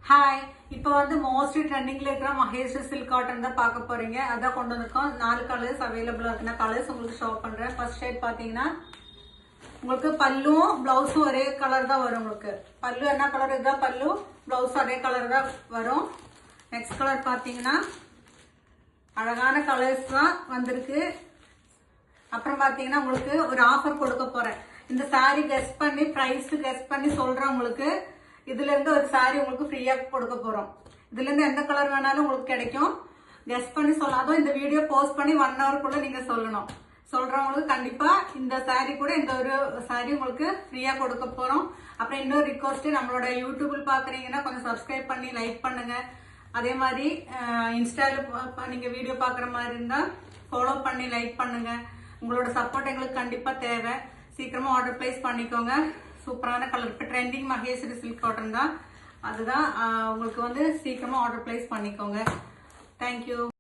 Hi, இப்போ வந்து mostly ட்ரெண்டிங்ல இருக்கிற மகேஷ் சில்க் காட்டன் தான் பார்க்க போறீங்க. அதான் கொண்டு வந்திருக்கோம். 4 கலர்ஸ் அவைலபிளா இருக்கு. நான் கலர்ஸ் உங்களுக்கு ஷோ பண்றேன். ஃபர்ஸ்ட் ஷேட் பாத்தீங்கன்னா உங்களுக்கு பல்லுவும் பிளவுஸும் ஒரே கலர் தான் வரும். உங்களுக்கு பல்லு என்ன கலர் இதுதான் பல்லு, பிளவுஸ் அதே கலர் தான் வரும். நெக்ஸ்ட் கலர் பாத்தீங்கன்னா அழகான கலர்ஸ் தான் வந்திருக்கு. அப்புறம் பாத்தீங்கன்னா உங்களுக்கு ஒரு ஆஃபர் கொடுக்க போறேன். இந்த சாரி கெஸ் பண்ணி பிரைஸ் கெஸ் பண்ணி சொல்றேன் உங்களுக்கு. இதுல இருந்து ஒரு சாரி உங்களுக்கு ஃப்ரீயா கொடுக்க போறோம். இதுல இருந்து எந்த கலர் வேணாலும் உங்களுக்கு கிடைக்கும். கெஸ் பண்ணி சொல்லலாம். இந்த வீடியோ போஸ்ட் பண்ணி 1 ஹவருக்குள்ள நீங்க சொல்லணும். சொல்றவங்களுக்கு கண்டிப்பா இந்த சாரி கூட இந்த ஒரு சாரி உங்களுக்கு ஃப்ரீயா கொடுக்க போறோம். அப்புறம் இன்னொரு ரிக்வஸ்ட், நம்மளோட யூடியூப்ல பாக்குறீங்கன்னா கொஞ்சம் சப்ஸ்கிரைப் பண்ணி லைக் பண்ணுங்க. அதே மாதிரி இன்ஸ்டால நீங்க வீடியோ பாக்குற மாதிரி இருந்தா ஃபாலோ பண்ணி லைக் பண்ணுங்க. உங்களோட சப்போர்ட் எங்களுக்கு கண்டிப்பா தேவை. சீக்கிரமா ஆர்டர் பிளேஸ் பண்ணிக்கோங்க. சூப்பரான கலர். இப்போ ட்ரெண்டிங் மகேஸ்வரி சில்க் காட்டன் தான். அதுதான் உங்களுக்கு வந்து சீக்கிரமா ஆர்டர் பிளேஸ் பண்ணிக்கோங்க. தேங்க்யூ.